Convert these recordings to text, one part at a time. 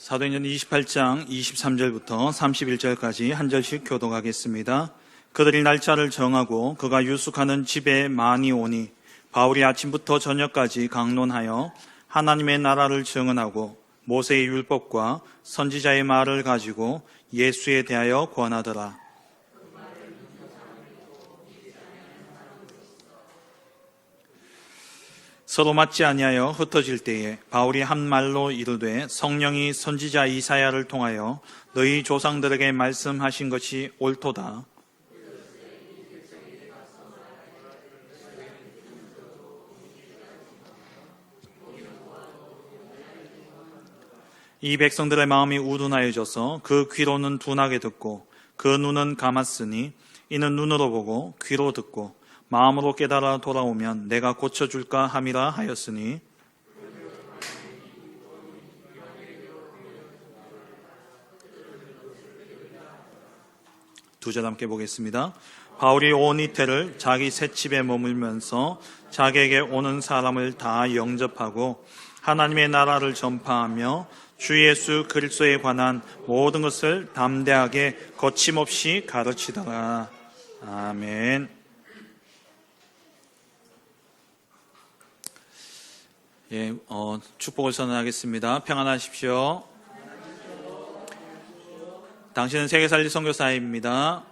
사도행전 28장 23절부터 31절까지 한 절씩 교독하겠습니다. 그들이 날짜를 정하고 그가 유숙하는 집에 많이 오니 바울이 아침부터 저녁까지 강론하여 하나님의 나라를 증언하고 모세의 율법과 선지자의 말을 가지고 예수에 대하여 권하더라. 서로 맞지 아니하여 흩어질 때에 바울이 한 말로 이르되 성령이 선지자 이사야를 통하여 너희 조상들에게 말씀하신 것이 옳도다. 이 백성들의 마음이 우둔하여져서 그 귀로는 둔하게 듣고 그 눈은 감았으니 이는 눈으로 보고 귀로 듣고 마음으로 깨달아 돌아오면 내가 고쳐줄까 함이라 하였으니 두 절 함께 보겠습니다. 바울이 온 이태를 자기 셋집에 머물면서 자기에게 오는 사람을 다 영접하고 하나님의 나라를 전파하며 주 예수 그리스도에 관한 모든 것을 담대하게 거침없이 가르치더라. 아멘. 축복을 선언하겠습니다. 평안하십시오. 당신은 세계살리 선교사입니다.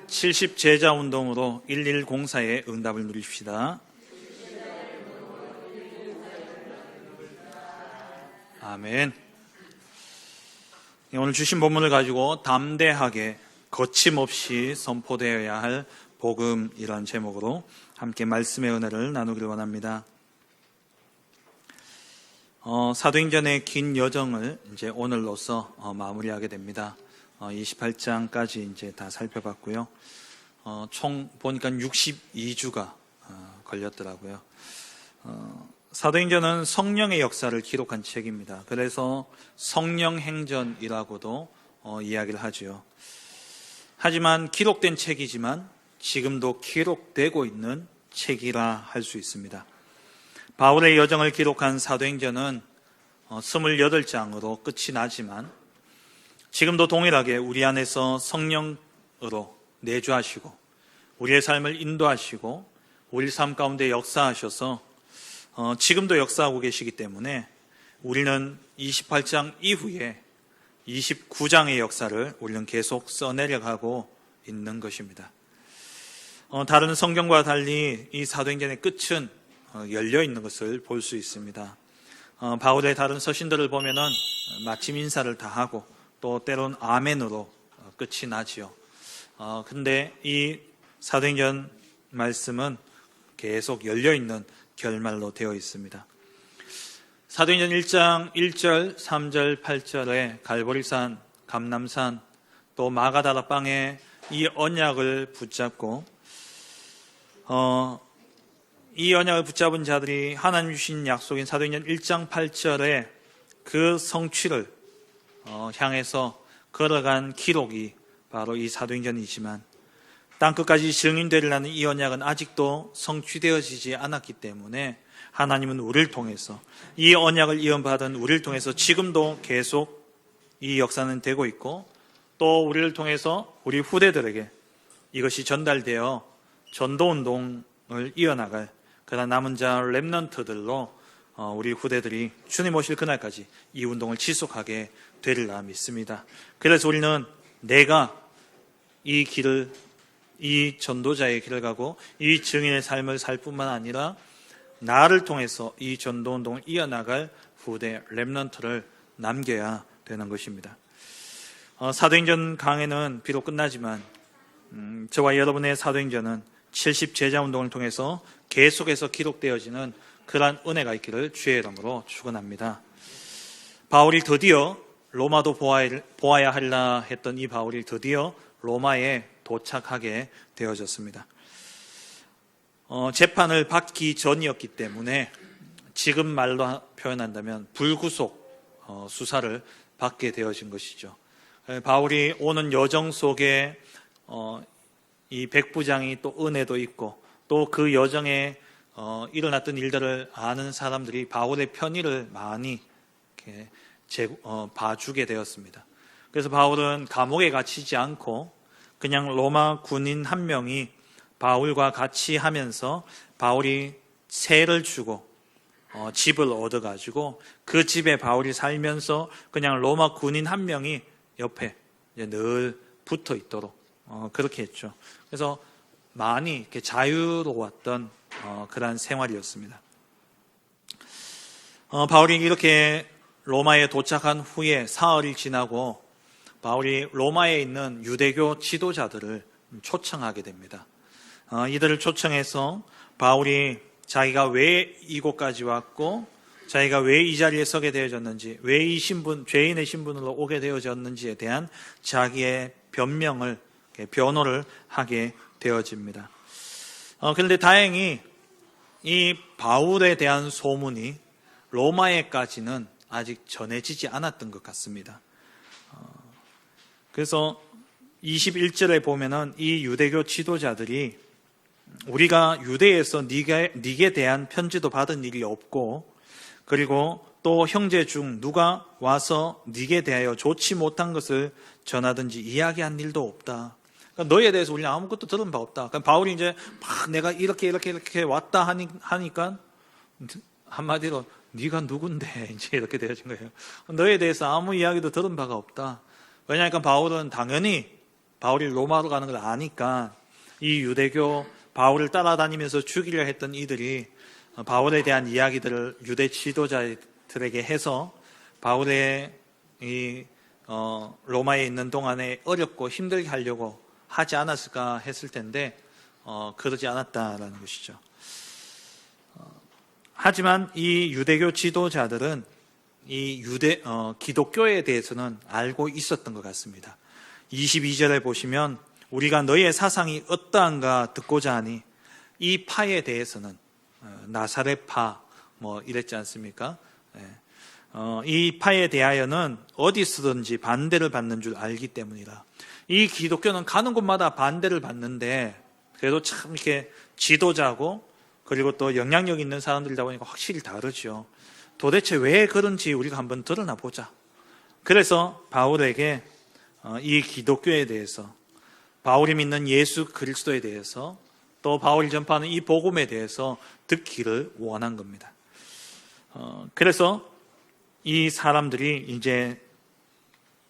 70 제자운동으로 1104의 응답을 누리십시다. 아멘. 오늘 주신 본문을 가지고 담대하게 거침없이 선포되어야 할 복음이라는 제목으로 함께 말씀의 은혜를 나누기를 원합니다. 사도행전의 긴 여정을 이제 오늘로서 마무리하게 됩니다. 28장까지 이제 다 살펴봤고요. 총 보니까 62주가 걸렸더라고요. 사도행전은 성령의 역사를 기록한 책입니다. 그래서 성령행전이라고도 이야기를 하죠. 하지만 기록된 책이지만 지금도 기록되고 있는 책이라 할 수 있습니다. 바울의 여정을 기록한 사도행전은 28장으로 끝이 나지만 지금도 동일하게 우리 안에서 성령으로 내주하시고 우리의 삶을 인도하시고 우리 삶 가운데 역사하셔서 지금도 역사하고 계시기 때문에 우리는 28장 이후에 29장의 역사를 우리는 계속 써내려가고 있는 것입니다. 다른 성경과 달리 이 사도행전의 끝은 열려 있는 것을 볼 수 있습니다. 바울의 다른 서신들을 보면은 마침 인사를 다 하고 또 때론 아멘으로 끝이 나지요. 근데 이 사도행전 말씀은 계속 열려 있는 결말로 되어 있습니다. 사도행전 1장 1절, 3절, 8절에 갈보리산, 감람산, 또 마가다라 빵에 이 언약을 붙잡고 이 언약을 붙잡은 자들이 하나님 주신 약속인 사도행전 1장 8절에 그 성취를 향해서 걸어간 기록이 바로 이 사도행전이지만 땅끝까지 증인되리라는 이 언약은 아직도 성취되어지지 않았기 때문에 하나님은 우리를 통해서 이 언약을 이언받은 우리를 통해서 지금도 계속 이 역사는 되고 있고 또 우리를 통해서 우리 후대들에게 이것이 전달되어 전도운동을 이어나갈 그러나 남은 자 렘넌트들로 우리 후대들이 주님 오실 그날까지 이 운동을 지속하게 되리라 믿습니다. 그래서 우리는 내가 이 길을 이 전도자의 길을 가고 이 증인의 삶을 살 뿐만 아니라 나를 통해서 이 전도운동을 이어나갈 후대 렘넌트를 남겨야 되는 것입니다. 사도행전 강해는 비록 끝나지만 저와 여러분의 사도행전은 70 제자운동을 통해서 계속해서 기록되어지는 그러한 은혜가 있기를 주의 이름으로 축원합니다. 바울이 드디어 로마도 보아야 하리라 했던 이 바울이 드디어 로마에 도착하게 되어졌습니다. 재판을 받기 전이었기 때문에 지금 말로 표현한다면 불구속 수사를 받게 되어진 것이죠. 바울이 오는 여정 속에 이 백부장이 또 은혜도 있고 또 그 여정에 일어났던 일들을 아는 사람들이 바울의 편의를 많이 이렇게 봐주게 되었습니다. 그래서 바울은 감옥에 갇히지 않고 그냥 로마 군인 한 명이 바울과 같이 하면서 바울이 세를 주고 집을 얻어가지고 그 집에 바울이 살면서 그냥 로마 군인 한 명이 옆에 늘 붙어 있도록 그렇게 했죠. 그래서 많이 이렇게 자유로웠던 그러한 생활이었습니다. 바울이 이렇게 로마에 도착한 후에 사흘이 지나고 바울이 로마에 있는 유대교 지도자들을 초청하게 됩니다. 이들을 초청해서 바울이 자기가 왜 이곳까지 왔고 자기가 왜 이 자리에 서게 되어졌는지, 왜 이 죄인의 신분으로 오게 되어졌는지에 대한 자기의 변호를 하게 되어집니다. 그런데 다행히 이 바울에 대한 소문이 로마에까지는 아직 전해지지 않았던 것 같습니다. 그래서 21절에 보면은 이 유대교 지도자들이 우리가 유대에서 네게 대한 편지도 받은 일이 없고, 그리고 또 형제 중 누가 와서 네게 대하여 좋지 못한 것을 전하든지 이야기한 일도 없다. 그러니까 너희에 대해서 우리는 아무것도 들은 바 없다. 그러니까 바울이 이제 막 내가 이렇게 왔다 하니까 한마디로 네가 누군데 이제 이렇게 되어진 거예요. 너희에 대해서 아무 이야기도 들은 바가 없다. 왜냐하니까 바울은 당연히 바울이 로마로 가는 걸 아니까 이 유대교 바울을 따라다니면서 죽이려 했던 이들이 바울에 대한 이야기들을 유대 지도자들에게 해서 바울의 로마에 있는 동안에 어렵고 힘들게 하려고 하지 않았을까 했을 텐데 그러지 않았다라는 것이죠. 하지만 이 유대교 지도자들은 이 기독교에 대해서는 알고 있었던 것 같습니다. 22절에 보시면 우리가 너희의 사상이 어떠한가 듣고자 하니 이 파에 대해서는 나사렛파 이랬지 않습니까? 이 파에 대하여는 어디서든지 반대를 받는 줄 알기 때문이라. 이 기독교는 가는 곳마다 반대를 받는데 그래도 참 이렇게 지도자고 그리고 또 영향력 있는 사람들이다 보니까 확실히 다르죠. 도대체 왜 그런지 우리가 한번 드러나 보자. 그래서 바울에게 이 기독교에 대해서, 바울이 믿는 예수 그리스도에 대해서, 또 바울이 전파하는 이 복음에 대해서 듣기를 원한 겁니다. 그래서 이 사람들이 이제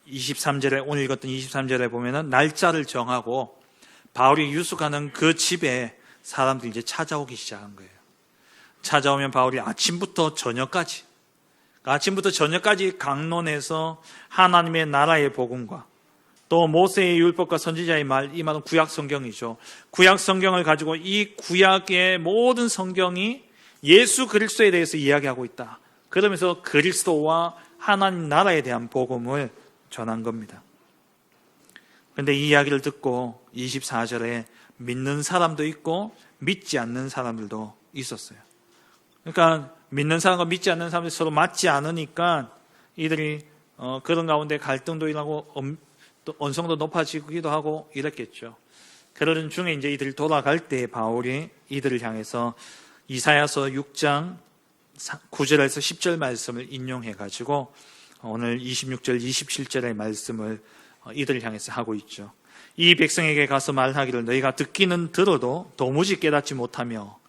23절에, 오늘 읽었던 23절에 보면은 날짜를 정하고 바울이 유숙하는 그 집에 사람들이 이제 찾아오기 시작한 거예요. 찾아오면 바울이 아침부터 저녁까지 강론해서 하나님의 나라의 복음과 또 모세의 율법과 선지자의 말, 이 말은 구약 성경이죠. 구약 성경을 가지고 이 구약의 모든 성경이 예수 그리스도에 대해서 이야기하고 있다. 그러면서 그리스도와 하나님 나라에 대한 복음을 전한 겁니다. 그런데 이 이야기를 듣고 24절에 믿는 사람도 있고 믿지 않는 사람들도 있었어요. 그러니까 믿는 사람과 믿지 않는 사람들이 서로 맞지 않으니까 이들이 그런 가운데 갈등도 일어나고 또 언성도 높아지기도 하고 이랬겠죠. 그러는 중에 이제 이들이 돌아갈 때 바울이 이들을 향해서 이사야서 6장 9절에서 10절 말씀을 인용해 가지고 오늘 26절 27절의 말씀을 이들을 향해서 하고 있죠. 이 백성에게 가서 말하기를 너희가 듣기는 들어도 도무지 깨닫지 못하며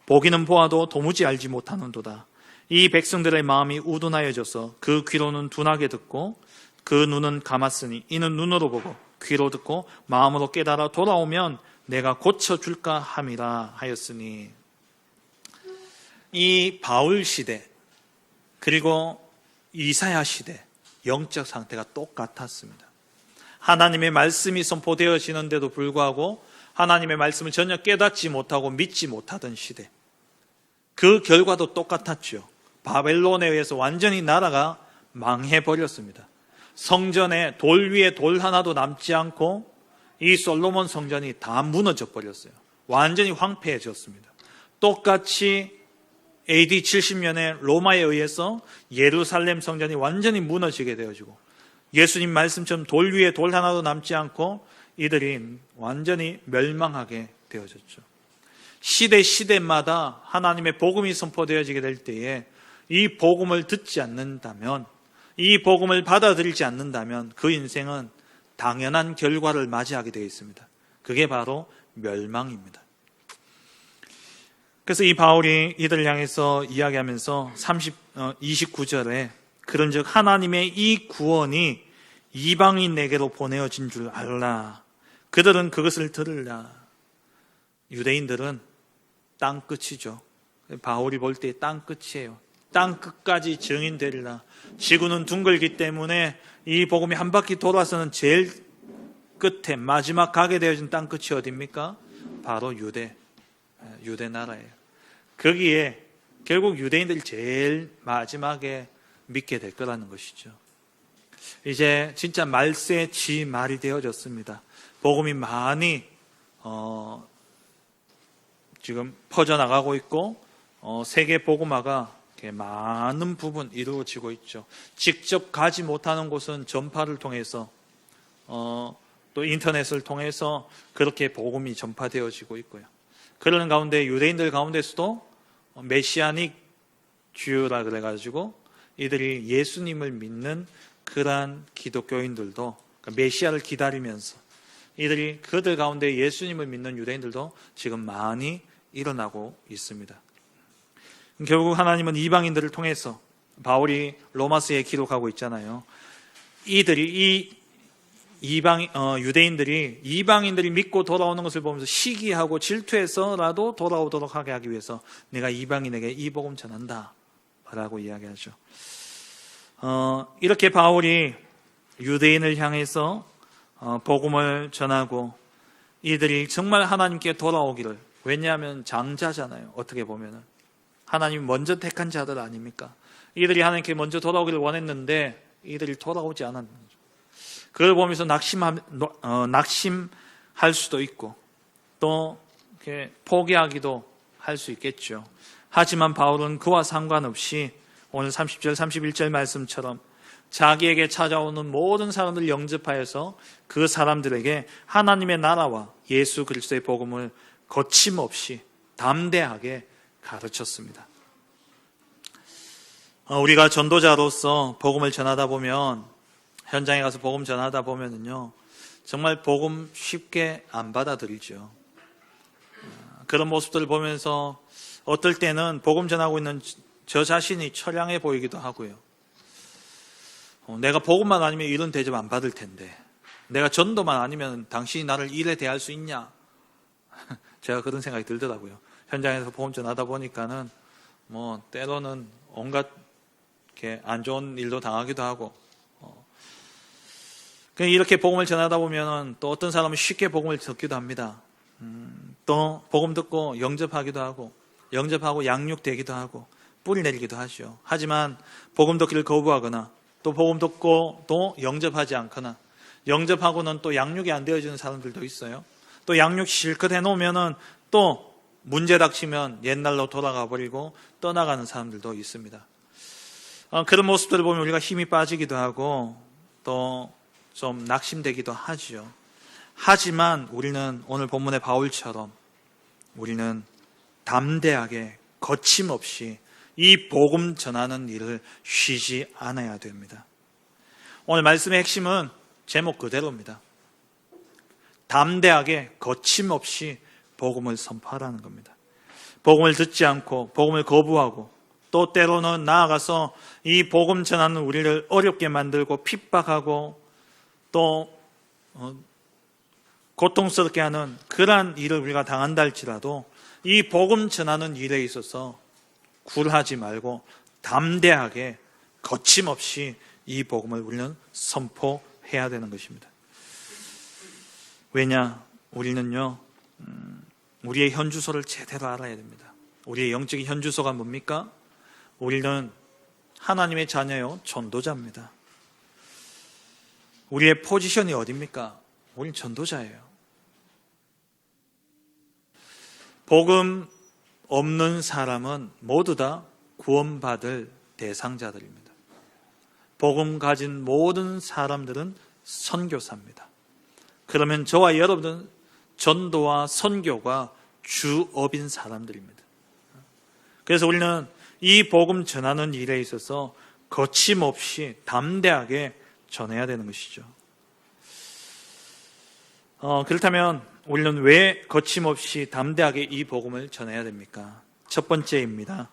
보기는 보아도 도무지 알지 못하는도다. 이 백성들의 마음이 우둔하여져서 그 귀로는 둔하게 듣고 그 눈은 감았으니 이는 눈으로 보고 귀로 듣고 마음으로 깨달아 돌아오면 내가 고쳐줄까 함이라 하였으니, 이 바울 시대 그리고 이사야 시대 영적 상태가 똑같았습니다. 하나님의 말씀이 선포되어지는데도 불구하고 하나님의 말씀을 전혀 깨닫지 못하고 믿지 못하던 시대, 그 결과도 똑같았죠. 바벨론에 의해서 완전히 나라가 망해버렸습니다. 성전에 돌 위에 돌 하나도 남지 않고 이 솔로몬 성전이 다 무너져 버렸어요. 완전히 황폐해졌습니다. 똑같이 AD 70년에 로마에 의해서 예루살렘 성전이 완전히 무너지게 되어지고 예수님 말씀처럼 돌 위에 돌 하나도 남지 않고 이들이 완전히 멸망하게 되어졌죠. 시대마다 하나님의 복음이 선포되어지게 될 때에 이 복음을 듣지 않는다면, 이 복음을 받아들이지 않는다면 그 인생은 당연한 결과를 맞이하게 되어 있습니다. 그게 바로 멸망입니다. 그래서 이 바울이 이들을 향해서 이야기하면서 29절에 그런즉 하나님의 이 구원이 이방인에게로 보내어진 줄 알라. 그들은 그것을 들으라. 유대인들은 땅끝이죠. 바울이 볼 때 땅끝이에요. 땅끝까지 증인되리라. 지구는 둥글기 때문에 이 복음이 한 바퀴 돌아서는 제일 끝에 마지막 가게 되어진 땅끝이 어디입니까? 바로 유대 나라예요. 거기에 결국 유대인들이 제일 마지막에 믿게 될 거라는 것이죠. 이제 진짜 말세 지 말이 되어졌습니다. 복음이 많이 지금 퍼져나가고 있고 세계 복음화가 많은 부분 이루어지고 있죠. 직접 가지 못하는 곳은 전파를 통해서 또 인터넷을 통해서 그렇게 복음이 전파되어지고 있고요. 그러는 가운데 유대인들 가운데서도 메시아닉 주유라 그래가지고 이들이 예수님을 믿는 그러한 기독교인들도, 그러니까 메시아를 기다리면서 이들이 그들 가운데 예수님을 믿는 유대인들도 지금 많이 일어나고 있습니다. 결국 하나님은 이방인들을 통해서, 바울이 로마서에 기록하고 있잖아요. 이들이 유대인들이 이방인들이 믿고 돌아오는 것을 보면서 시기하고 질투해서라도 돌아오도록 하게 하기 위해서 내가 이방인에게 이 복음 전한다 라고 이야기하죠. 이렇게 바울이 유대인을 향해서 복음을 전하고 이들이 정말 하나님께 돌아오기를, 왜냐하면 장자잖아요. 어떻게 보면은 하나님이 먼저 택한 자들 아닙니까? 이들이 하나님께 먼저 돌아오기를 원했는데 이들이 돌아오지 않았는 거죠. 그걸 보면서 낙심할 수도 있고 또 이렇게 포기하기도 할 수 있겠죠. 하지만 바울은 그와 상관없이 오늘 30절 31절 말씀처럼 자기에게 찾아오는 모든 사람들을 영접하여서 그 사람들에게 하나님의 나라와 예수 그리스도의 복음을 거침없이 담대하게 가르쳤습니다. 우리가 전도자로서 복음을 전하다 보면, 현장에 가서 복음 전하다 보면은요, 정말 복음 쉽게 안 받아들이죠. 그런 모습들을 보면서 어떨 때는 복음 전하고 있는 저 자신이 처량해 보이기도 하고요. 내가 복음만 아니면 이런 대접 안 받을 텐데, 내가 전도만 아니면 당신이 나를 이래 대할 수 있냐? 제가 그런 생각이 들더라고요. 현장에서 복음 전하다 보니까는 때로는 온갖 이렇게 안 좋은 일도 당하기도 하고, 이렇게 복음을 전하다 보면은 또 어떤 사람은 쉽게 복음을 듣기도 합니다. 또 복음 듣고 영접하기도 하고, 영접하고 양육되기도 하고 뿌리 내리기도 하죠. 하지만 복음 듣기를 거부하거나 또 복음 듣고 또 영접하지 않거나, 영접하고는 또 양육이 안 되어지는 사람들도 있어요. 또 양육 실컷 해놓으면은 또 문제 닥치면 옛날로 돌아가 버리고 떠나가는 사람들도 있습니다. 그런 모습들을 보면 우리가 힘이 빠지기도 하고 또 좀 낙심되기도 하죠. 하지만 우리는 오늘 본문의 바울처럼 우리는 담대하게 거침없이 이 복음 전하는 일을 쉬지 않아야 됩니다. 오늘 말씀의 핵심은 제목 그대로입니다. 담대하게 거침없이 복음을 선포하라는 겁니다. 복음을 듣지 않고 복음을 거부하고 또 때로는 나아가서 이 복음 전하는 우리를 어렵게 만들고 핍박하고 또 고통스럽게 하는 그러한 일을 우리가 당한다 할지라도 이 복음 전하는 일에 있어서 굴하지 말고 담대하게 거침없이 이 복음을 우리는 선포해야 되는 것입니다. 왜냐? 우리는요, 우리의 현주소를 제대로 알아야 됩니다. 우리의 영적인 현주소가 뭡니까? 우리는 하나님의 자녀요, 전도자입니다. 우리의 포지션이 어디입니까? 우리는 전도자예요. 복음 없는 사람은 모두 다 구원받을 대상자들입니다. 복음 가진 모든 사람들은 선교사입니다. 그러면 저와 여러분은 전도와 선교가 주업인 사람들입니다. 그래서 우리는 이 복음 전하는 일에 있어서 거침없이 담대하게 전해야 되는 것이죠. 그렇다면 우리는 왜 거침없이 담대하게 이 복음을 전해야 됩니까? 첫 번째입니다.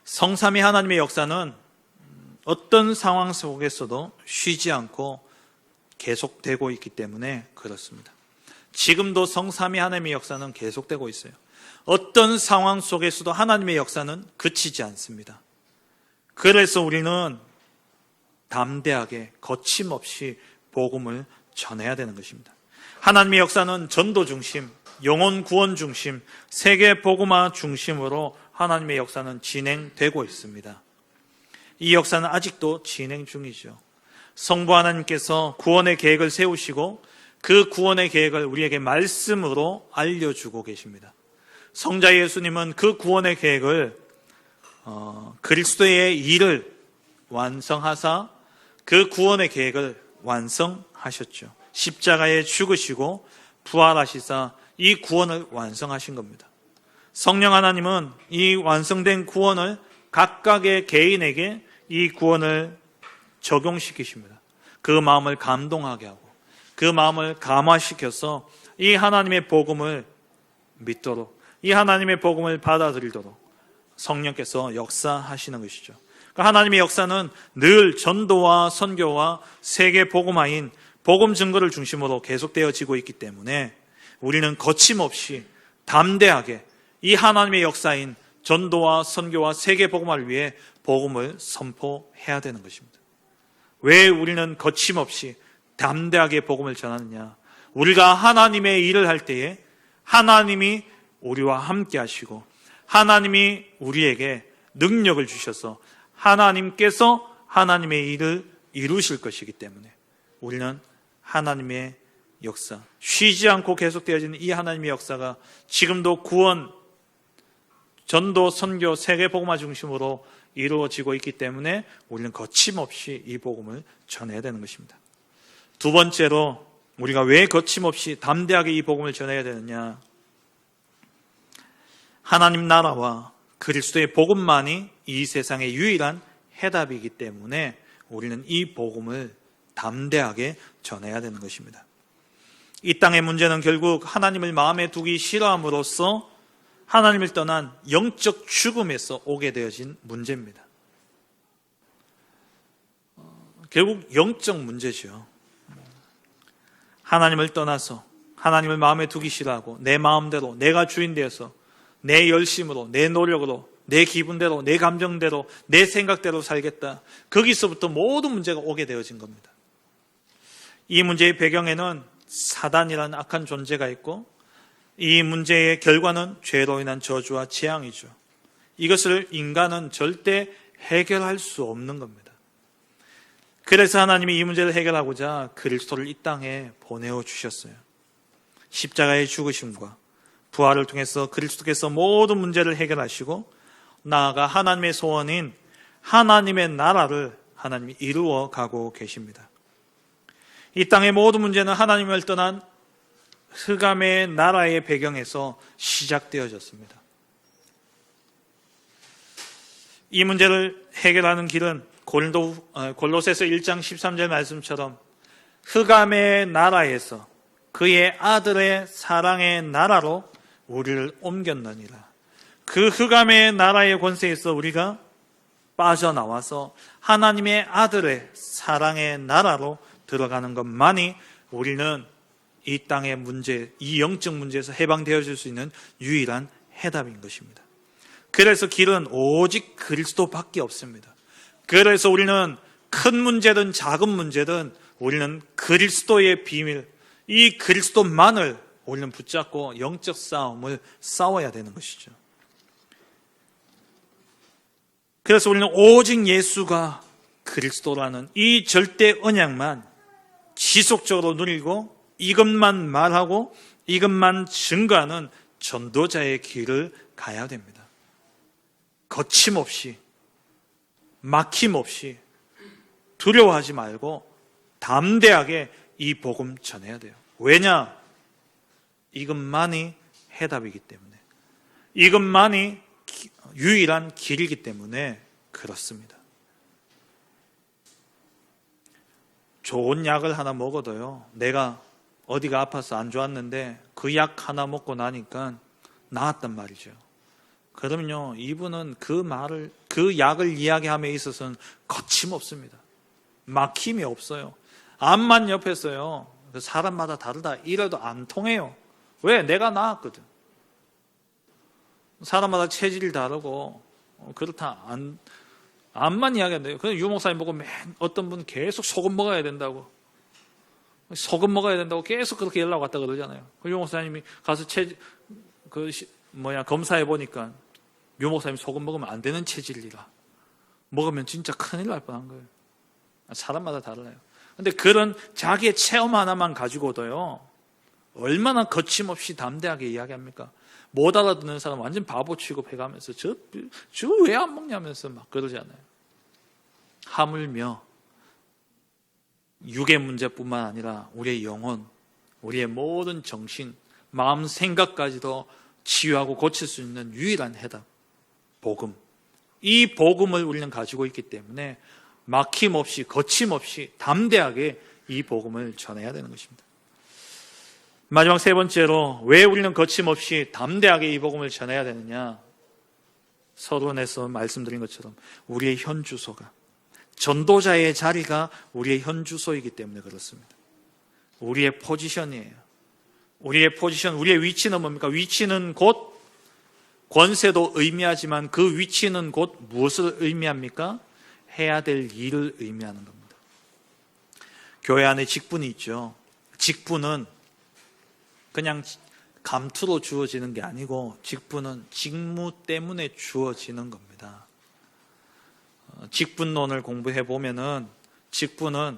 성삼위 하나님의 역사는 어떤 상황 속에서도 쉬지 않고 계속되고 있기 때문에 그렇습니다. 지금도 성삼위 하나님의 역사는 계속되고 있어요. 어떤 상황 속에서도 하나님의 역사는 그치지 않습니다. 그래서 우리는 담대하게 거침없이 복음을 전해야 되는 것입니다. 하나님의 역사는 전도 중심, 영혼 구원 중심, 세계 복음화 중심으로 하나님의 역사는 진행되고 있습니다. 이 역사는 아직도 진행 중이죠. 성부 하나님께서 구원의 계획을 세우시고 그 구원의 계획을 우리에게 말씀으로 알려주고 계십니다. 성자 예수님은 그 구원의 계획을 그리스도의 일을 완성하사 그 구원의 계획을 완성하셨죠. 십자가에 죽으시고 부활하시사 이 구원을 완성하신 겁니다. 성령 하나님은 이 완성된 구원을 각각의 개인에게 이 구원을 적용시키십니다. 그 마음을 감동하게 하고 그 마음을 감화시켜서 이 하나님의 복음을 믿도록, 이 하나님의 복음을 받아들이도록 성령께서 역사하시는 것이죠. 그러니까 하나님의 역사는 늘 전도와 선교와 세계 복음화인 복음 증거를 중심으로 계속되어지고 있기 때문에 우리는 거침없이 담대하게 이 하나님의 역사인 전도와 선교와 세계 복음화를 위해 복음을 선포해야 되는 것입니다. 왜 우리는 거침없이 담대하게 복음을 전하느냐? 우리가 하나님의 일을 할 때에 하나님이 우리와 함께 하시고 하나님이 우리에게 능력을 주셔서 하나님께서 하나님의 일을 이루실 것이기 때문에 우리는 하나님의 역사, 쉬지 않고 계속되어지는 이 하나님의 역사가 지금도 구원, 전도, 선교, 세계 복음화 중심으로 이루어지고 있기 때문에 우리는 거침없이 이 복음을 전해야 되는 것입니다. 두 번째로 우리가 왜 거침없이 담대하게 이 복음을 전해야 되느냐? 하나님 나라와 그리스도의 복음만이 이 세상의 유일한 해답이기 때문에 우리는 이 복음을 담대하게 전해야 되는 것입니다. 이 땅의 문제는 결국 하나님을 마음에 두기 싫어함으로써 하나님을 떠난 영적 죽음에서 오게 되어진 문제입니다. 결국 영적 문제죠. 하나님을 떠나서 하나님을 마음에 두기 싫어하고 내 마음대로 내가 주인 되어서 내 열심으로 내 노력으로 내 기분대로 내 감정대로 내 생각대로 살겠다. 거기서부터 모든 문제가 오게 되어진 겁니다. 이 문제의 배경에는 사단이라는 악한 존재가 있고 이 문제의 결과는 죄로 인한 저주와 재앙이죠. 이것을 인간은 절대 해결할 수 없는 겁니다. 그래서 하나님이 이 문제를 해결하고자 그리스도를 이 땅에 보내어 주셨어요. 십자가의 죽으심과 부활을 통해서 그리스도께서 모든 문제를 해결하시고 나아가 하나님의 소원인 하나님의 나라를 하나님이 이루어 가고 계십니다. 이 땅의 모든 문제는 하나님을 떠난 흑암의 나라의 배경에서 시작되어졌습니다. 이 문제를 해결하는 길은 골로새서 1장 13절 말씀처럼 흑암의 나라에서 그의 아들의 사랑의 나라로 우리를 옮겼느니라. 그 흑암의 나라의 권세에서 우리가 빠져나와서 하나님의 아들의 사랑의 나라로 들어가는 것만이 우리는 이 땅의 문제, 이 영적 문제에서 해방되어질 수 있는 유일한 해답인 것입니다. 그래서 길은 오직 그리스도밖에 없습니다. 그래서 우리는 큰 문제든 작은 문제든 우리는 그리스도의 비밀, 이 그리스도만을 우리는 붙잡고 영적 싸움을 싸워야 되는 것이죠. 그래서 우리는 오직 예수가 그리스도라는 이 절대 언약만 지속적으로 누리고 이것만 말하고 이것만 증거하는 전도자의 길을 가야 됩니다. 거침없이, 막힘없이, 두려워하지 말고 담대하게 이 복음 전해야 돼요. 왜냐? 이것만이 해답이기 때문에, 이것만이 유일한 길이기 때문에 그렇습니다. 좋은 약을 하나 먹어도요, 내가 어디가 아파서 안 좋았는데 그 약 하나 먹고 나니까 나았단 말이죠. 그러면요, 이분은 그 약을 이야기함에 있어서는 거침없습니다. 막힘이 없어요. 암만 옆에서요, 사람마다 다르다 이래도 안 통해요. 왜? 내가 나았거든. 사람마다 체질이 다르고 그렇다 암만 이야기한대요. 그래서 유 목사님 보고 어떤 분 계속 소금 먹어야 된다고 계속 그렇게 연락 왔다 그러잖아요. 유 목사님이 가서 검사해 보니까 유 목사님 소금 먹으면 안 되는 체질이라 먹으면 진짜 큰일 날 뻔한 거예요. 사람마다 달라요. 근데 그런 자기의 체험 하나만 가지고도요, 얼마나 거침없이 담대하게 이야기합니까? 못 알아듣는 사람 완전 바보 취급해가면서 저 왜 안 먹냐면서 막 그러잖아요. 하물며 육의 문제뿐만 아니라 우리의 영혼, 우리의 모든 정신, 마음, 생각까지도 치유하고 고칠 수 있는 유일한 해답, 복음. 이 복음을 우리는 가지고 있기 때문에 막힘없이 거침없이 담대하게 이 복음을 전해야 되는 것입니다. 마지막 세 번째로, 왜 우리는 거침없이 담대하게 이 복음을 전해야 되느냐? 서론에서 말씀드린 것처럼 우리의 현 주소가, 전도자의 자리가 우리의 현 주소이기 때문에 그렇습니다. 우리의 포지션이에요. 우리의 포지션, 우리의 위치는 뭡니까? 위치는 곧 권세도 의미하지만 그 위치는 곧 무엇을 의미합니까? 해야 될 일을 의미하는 겁니다. 교회 안에 직분이 있죠. 직분은 그냥 감투로 주어지는 게 아니고 직분은 직무 때문에 주어지는 겁니다. 직분론을 공부해 보면은 직분은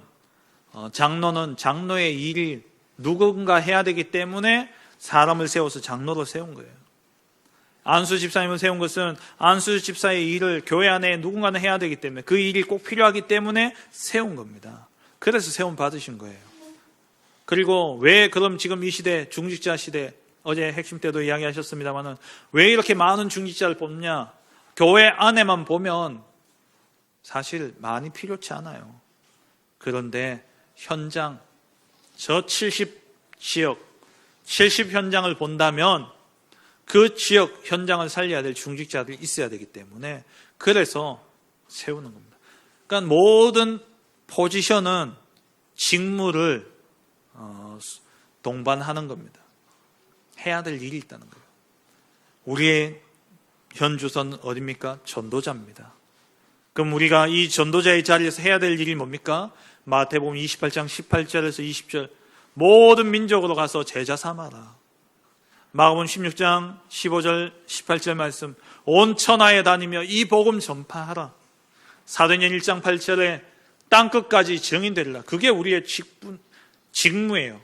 장로는 장로의 일이 누군가 해야 되기 때문에 사람을 세워서 장로로 세운 거예요. 안수 집사님을 세운 것은 안수 집사의 일을 교회 안에 누군가는 해야 되기 때문에 그 일이 꼭 필요하기 때문에 세운 겁니다. 그래서 세움 받으신 거예요. 그리고 왜 그럼 지금 이 시대, 중직자 시대, 어제 핵심 때도 이야기하셨습니다만은 왜 이렇게 많은 중직자를 뽑냐? 교회 안에만 보면 사실 많이 필요치 않아요. 그런데 현장, 저 70지역, 70현장을 본다면 그 지역 현장을 살려야 될 중직자들이 있어야 되기 때문에 그래서 세우는 겁니다. 그러니까 모든 포지션은 직무를 동반하는 겁니다. 해야 될 일이 있다는 거예요. 우리의 현 주소는 어디입니까? 전도자입니다. 그럼 우리가 이 전도자의 자리에서 해야 될 일이 뭡니까? 마태복음 28장 18절에서 20절, 모든 민족으로 가서 제자 삼아라. 마가복음 16장 15절 18절 말씀, 온 천하에 다니며 이 복음 전파하라. 사도행전 1장 8절에 땅끝까지 증인되리라. 그게 우리의 직무예요.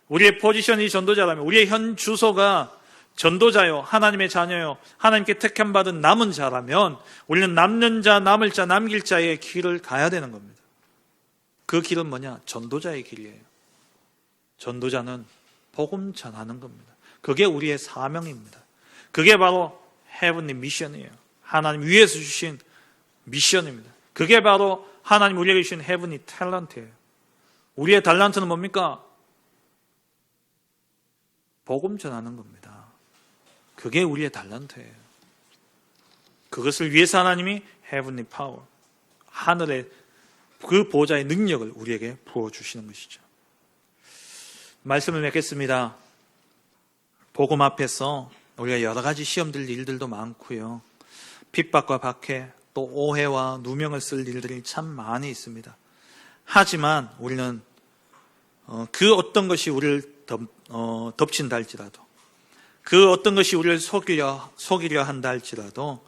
우리의 포지션이 전도자라면, 우리의 현 주소가 전도자요, 하나님의 자녀요, 하나님께 택함받은 남은 자라면 우리는 남는 자, 남을 자, 남길 자의 길을 가야 되는 겁니다. 그 길은 뭐냐? 전도자의 길이에요. 전도자는 복음 전하는 겁니다. 그게 우리의 사명입니다. 그게 바로 헤븐리 미션이에요. 하나님 위에서 주신 미션입니다. 그게 바로 하나님 우리에게 주신 헤븐리 탤런트예요. 우리의 달란트는 뭡니까? 복음 전하는 겁니다. 그게 우리의 달란트예요. 그것을 위해서 하나님이 헤븐리 파워, 하늘의 그 보좌의 능력을 우리에게 부어주시는 것이죠. 말씀을 맺겠습니다. 복음 앞에서 우리가 여러 가지 시험 들 일들도 많고요. 핍박과 박해, 또 오해와 누명을 쓸 일들이 참 많이 있습니다. 하지만 우리는 그 어떤 것이 우리를 덮친다 할지라도, 그 어떤 것이 우리를 속이려 한다 할지라도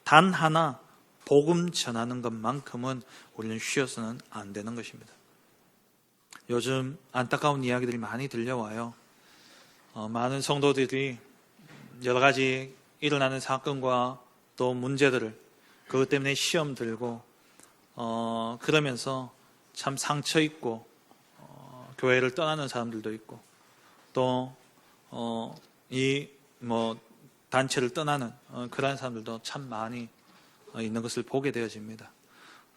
단 하나 복음 전하는 것만큼은 우리는 쉬어서는 안 되는 것입니다. 요즘 안타까운 이야기들이 많이 들려와요. 많은 성도들이 여러 가지 일어나는 사건과 또 문제들을 그것 때문에 시험 들고 그러면서 참 상처 있고 교회를 떠나는 사람들도 있고 또 이 단체를 떠나는 그런 사람들도 참 많이 있는 것을 보게 되어집니다.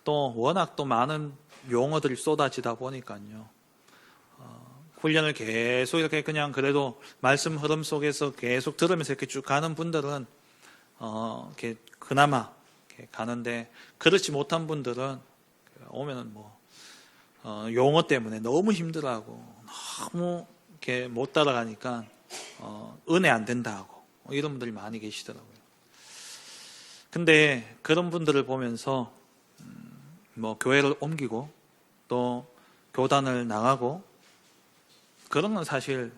또 워낙 또 많은 용어들이 쏟아지다 보니까요. 훈련을 계속 이렇게 그냥 그래도 말씀 흐름 속에서 계속 들으면서 이렇게 쭉 가는 분들은 이렇게 그나마 이렇게 가는데, 그렇지 못한 분들은 오면은 용어 때문에 너무 힘들어하고 너무 이렇게 못 따라가니까 은혜 안 된다고 이런 분들이 많이 계시더라고요. 근데 그런 분들을 보면서 교회를 옮기고 또 교단을 나가고 그런 건 사실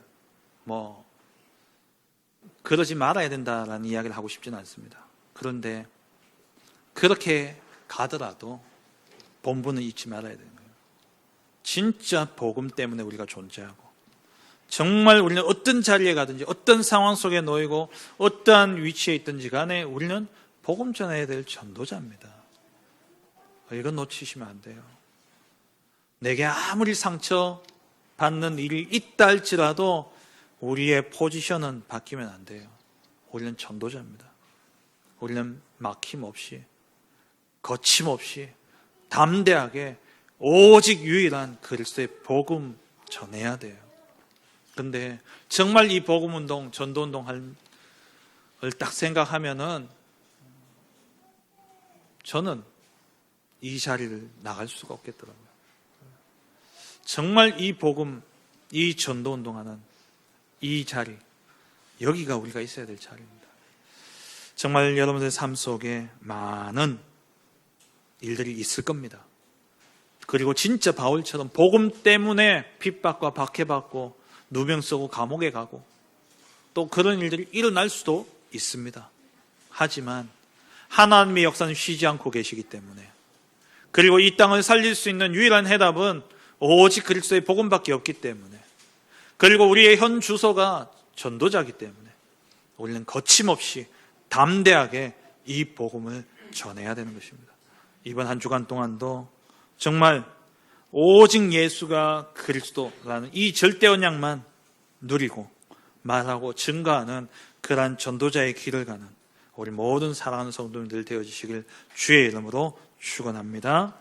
그러지 말아야 된다라는 이야기를 하고 싶지는 않습니다. 그런데 그렇게 가더라도 본분은 잊지 말아야 되는 거예요. 진짜 복음 때문에 우리가 존재하고, 정말 우리는 어떤 자리에 가든지 어떤 상황 속에 놓이고 어떠한 위치에 있든지 간에 우리는 복음 전해야 될 전도자입니다. 이건 놓치시면 안 돼요. 내게 아무리 상처받는 일이 있다 할지라도 우리의 포지션은 바뀌면 안 돼요. 우리는 전도자입니다. 우리는 막힘없이, 거침없이, 담대하게 오직 유일한 그리스도의 복음 전해야 돼요. 그런데 정말 이 복음운동, 전도운동을 딱 생각하면은 저는 이 자리를 나갈 수가 없겠더라고요. 정말 이 복음, 이 전도운동하는 이 자리, 여기가 우리가 있어야 될 자리입니다. 정말 여러분들의 삶 속에 많은 일들이 있을 겁니다. 그리고 진짜 바울처럼 복음 때문에 핍박과 박해받고 누명 쓰고 감옥에 가고 또 그런 일들이 일어날 수도 있습니다. 하지만 하나님의 역사는 쉬지 않고 계시기 때문에, 그리고 이 땅을 살릴 수 있는 유일한 해답은 오직 그리스도의 복음밖에 없기 때문에, 그리고 우리의 현 주소가 전도자이기 때문에 우리는 거침없이 담대하게 이 복음을 전해야 되는 것입니다. 이번 한 주간 동안도 정말 오직 예수가 그리스도라는 이 절대 언약만 누리고 말하고 증거하는 그러한 전도자의 길을 가는 우리 모든 사랑하는 성도님들 되어주시길 주의 이름으로 축원합니다.